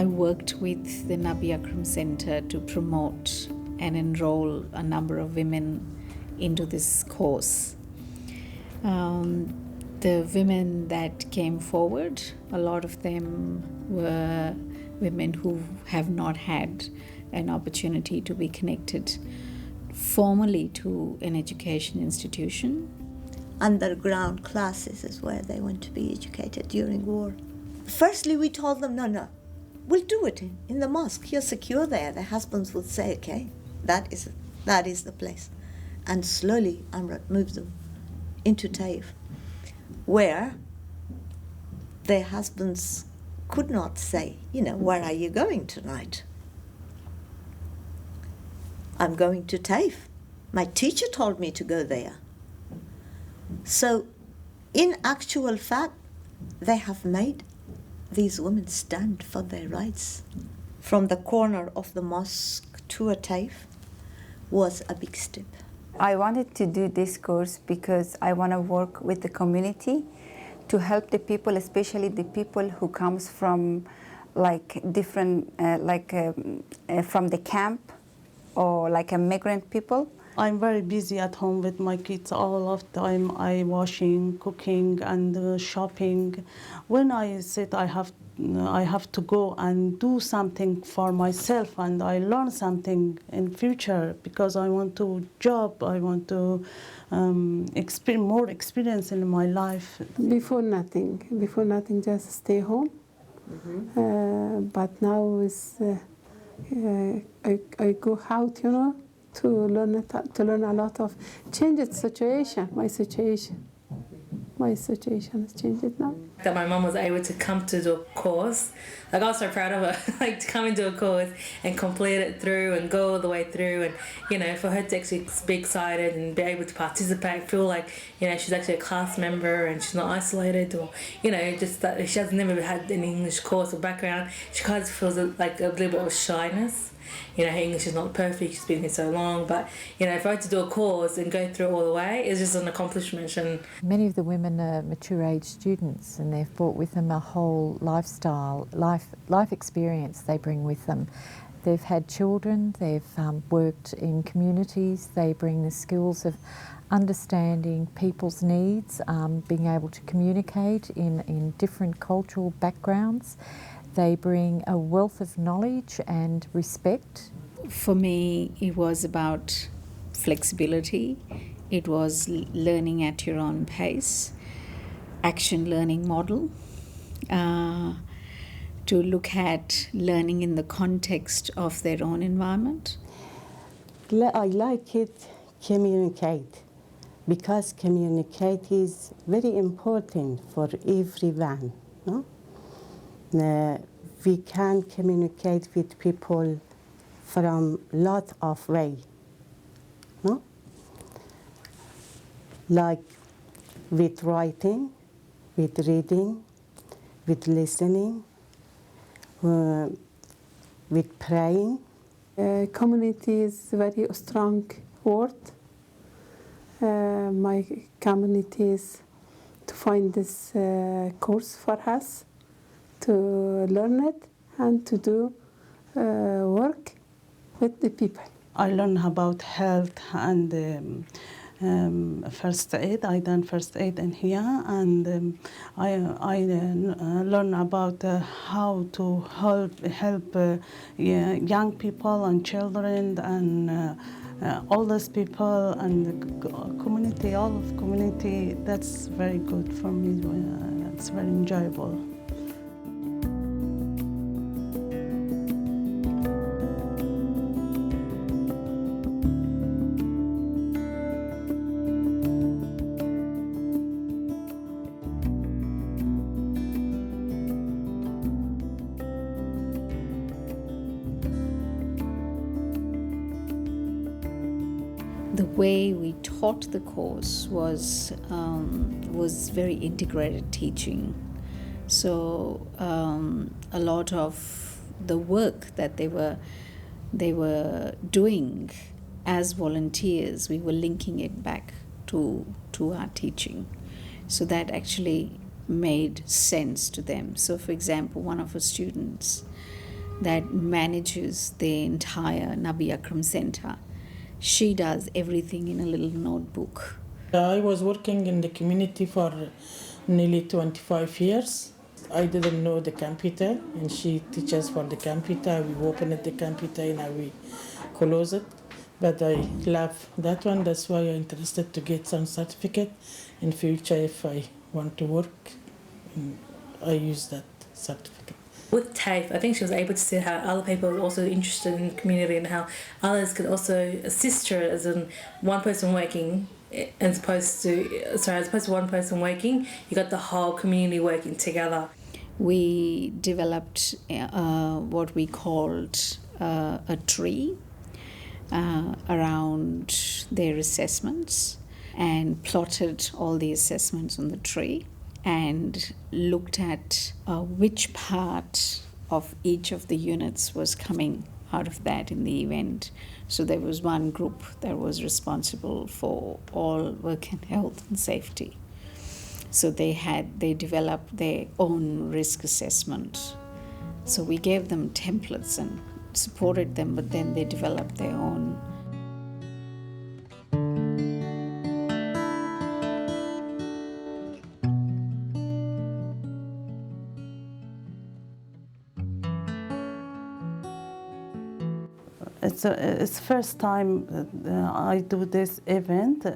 I worked with the Nabi Akram Center to promote and enroll a number of women into this course. The women that came forward, a lot of them were women who have not had an opportunity to be connected formally to an education institution. Underground classes is where they went to be educated during war. Firstly, we told them, no, we'll do it in the mosque. You're secure there. Their husbands would say, okay, that is the place. And slowly Amrat moved them into TAFE, where their husbands could not say, where are you going tonight? I'm going to TAFE. My teacher told me to go there. So, in actual fact, they have made these women stand for their rights. From the corner of the mosque to a TAFE was a big step. I wanted to do this course because I want to work with the community to help the people, especially the people who comes from different, from the camp or like immigrant people. I'm very busy at home with my kids all of the time. I washing, cooking, and shopping. When I said I have to go and do something for myself, and I learn something in future because I want to job. I want to more experience in my life. Before nothing, just stay home. Mm-hmm. But now is I go out, to learn a lot of changed situation. My situation has changed now. That my mum was able to come to the course, I was so proud of her, to come into a course and complete it through and go all the way through, and for her to actually be excited and be able to participate, feel like she's actually a class member and she's not isolated, or just that she has never had an English course or background. She kind of feels like a little bit of shyness. Her English is not perfect, she's been here so long, but for her to do a course and go through it all the way is just an accomplishment. And many of the women are mature age students, and they've brought with them a whole lifestyle, life experience they bring with them. They've had children, they've worked in communities, they bring the skills of understanding people's needs, being able to communicate in different cultural backgrounds. They bring a wealth of knowledge and respect. For me, it was about flexibility. It was learning at your own pace, action learning model, to look at learning in the context of their own environment. I like it, communicate, because communicate is very important for everyone. No? We can communicate with people from lot of ways, no? Like with writing, with reading, with listening, with praying. Community is a very strong word. My community is to find this course for us, to learn it and to do work with the people. I learned about health and first aid. I done first aid in here, and I learned about how to help young people and children and oldest people and the community, all of community. That's very good for me. It's very enjoyable. The way we taught the course was very integrated teaching. So a lot of the work that they were doing as volunteers, we were linking it back to our teaching. So that actually made sense to them. So for example, one of our students that manages the entire Nabi Akram Center. She does everything in a little notebook. I was working in the community for nearly 25 years. I didn't know the computer, and she teaches for the computer. We open the computer and we close it. But I love that one. That's why I'm interested to get some certificate in future if I want to work. I use that certificate. With TAFE, I think she was able to see how other people were also interested in the community and how others could also assist her, as in one person working as opposed to one person working, you got the whole community working together. We developed what we called a tree around their assessments and plotted all the assessments on the tree and looked at which part of each of the units was coming out of that in the event. So there was one group that was responsible for all work and health and safety. So they developed their own risk assessment. So we gave them templates and supported them, but then they developed their own. It's first time I do this event.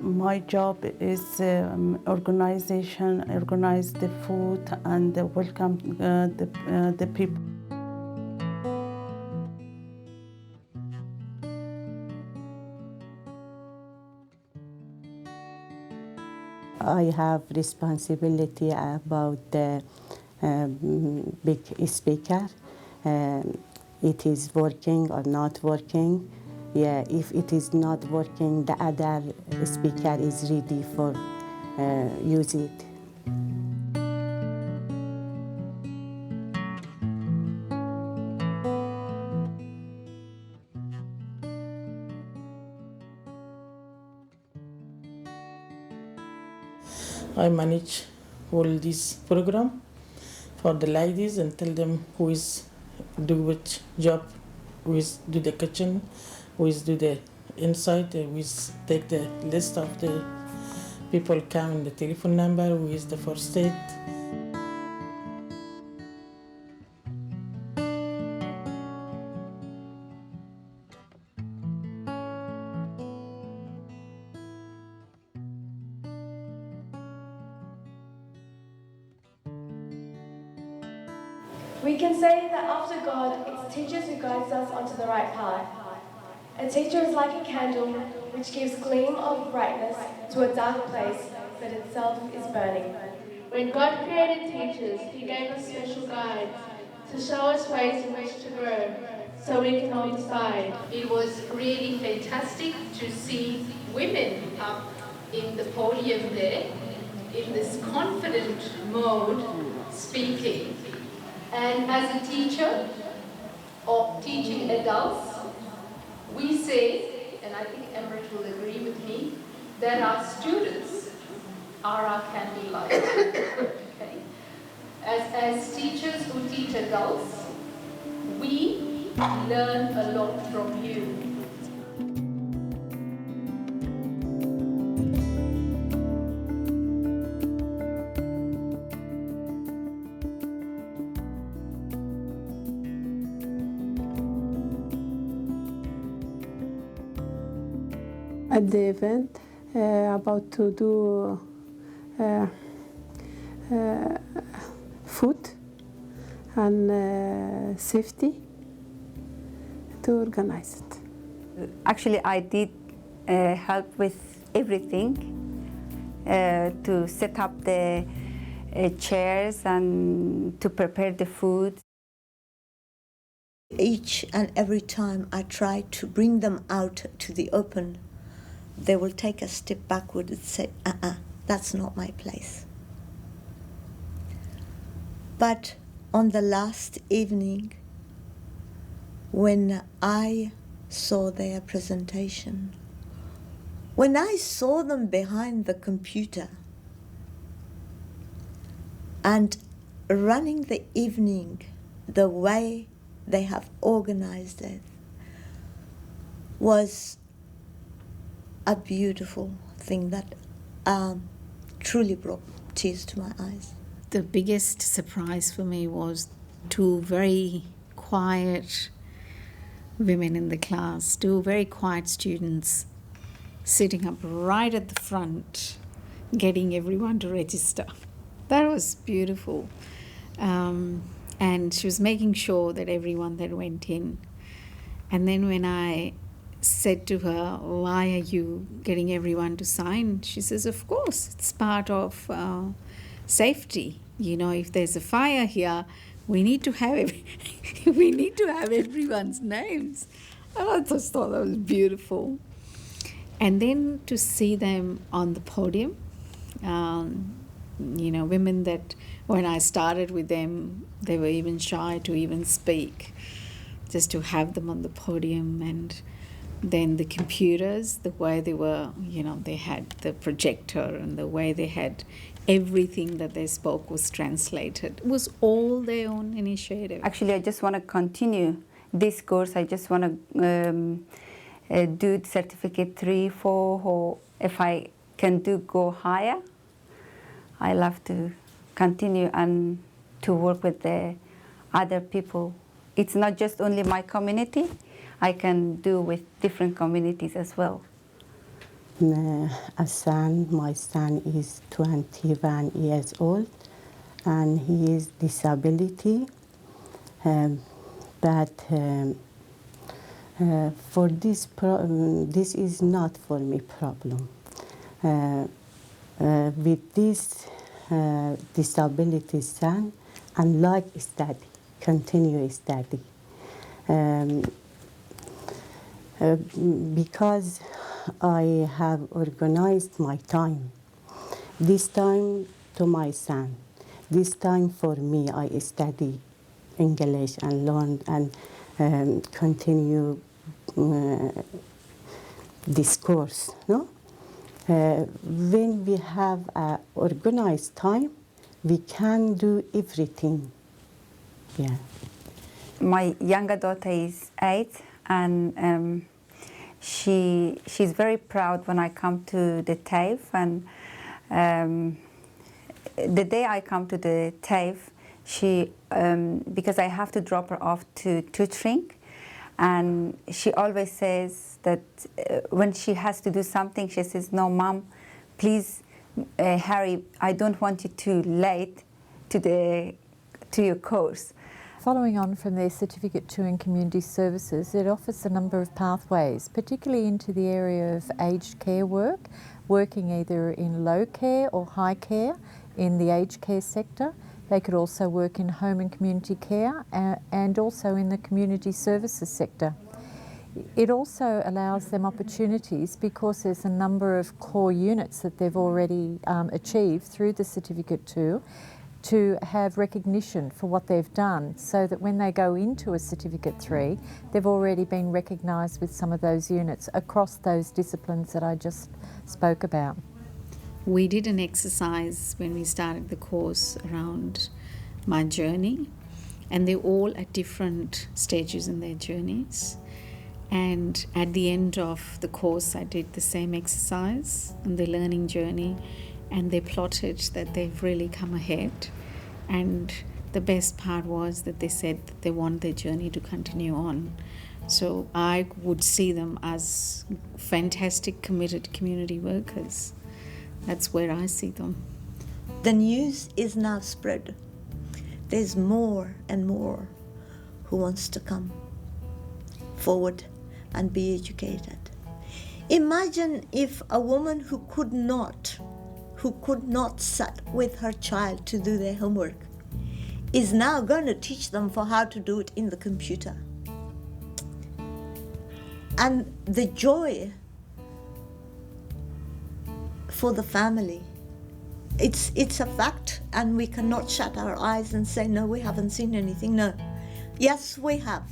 My job is organize the food and welcome the people. I have responsibility about the big speaker. It is working or not working. Yeah, if it is not working, the other speaker is ready for use it. I manage all this program for the ladies and tell them who is do which job, who is do the kitchen, who is do the inside, who is take the list of the people come and the telephone number, who is the first aid. We can say that after God, it's teachers who guides us onto the right path. A teacher is like a candle which gives gleam of brightness to a dark place that itself is burning. When God created teachers, He gave us special guides to show us ways in which to grow, so we can all decide. It was really fantastic to see women up in the podium there, in this confident mode, speaking. And as a teacher of teaching adults, we say, and I think Emmerich will agree with me, that our students are our candy light. Okay? As teachers who teach adults, we learn a lot from you. At the event, about to do food and safety to organize it. Actually, I did help with everything to set up the chairs and to prepare the food. Each and every time I try to bring them out to the open, they will take a step backward and say, that's not my place. But on the last evening, when I saw their presentation, when I saw them behind the computer and running the evening the way they have organized it was a beautiful thing that truly brought tears to my eyes. The biggest surprise for me was two very quiet women in the class, two very quiet students sitting up right at the front, getting everyone to register. That was beautiful. And she was making sure that everyone that went in. And then when I said to her, why are you getting everyone to sign? She says, of course, it's part of safety. You know, if there's a fire here, we need to have we need to have everyone's names. And I just thought that was beautiful. And then to see them on the podium, you know, women that when I started with them, they were even shy to even speak. Just to have them on the podium, and then the computers, the way they were, you know, they had the projector and the way they had everything that they spoke was translated. It was all their own initiative. Actually, I just want to continue this course. I just want to do certificate 3, 4, or if I can go higher. I love to continue and to work with the other people. It's not just only my community. I can do with different communities as well. My son is 21 years old, and he is disability. But for this is not for me problem. With this disability son, and like study, continue study. Because I have organized my time. This time to my son. This time for me, I study English and learn and continue this course. No? When we have organized time, we can do everything. Yeah. My younger daughter is 8, and she's very proud when I come to the TAFE. And the day I come to the TAFE, she because I have to drop her off to tutoring, and she always says that when she has to do something, she says, "No, Mom, please, Harry, I don't want you too late to your course." Following on from their Certificate 2 in Community Services, it offers a number of pathways, particularly into the area of aged care work, working either in low care or high care in the aged care sector. They could also work in home and community care and also in the community services sector. It also allows them opportunities because there's a number of core units that they've already achieved through the Certificate 2 to have recognition for what they've done, so that when they go into a Certificate 3, they've already been recognised with some of those units across those disciplines that I just spoke about. We did an exercise when we started the course around my journey, and they're all at different stages in their journeys. And at the end of the course, I did the same exercise on the learning journey, and they plotted that they've really come ahead. And the best part was that they said that they want their journey to continue on. So I would see them as fantastic, committed community workers. That's where I see them. The news is now spread. There's more and more who wants to come forward and be educated. Imagine if a woman who could not sit with her child to do their homework is now going to teach them for how to do it in the computer. And the joy for the family, it's a fact, and we cannot shut our eyes and say, no, we haven't seen anything. No, yes, we have.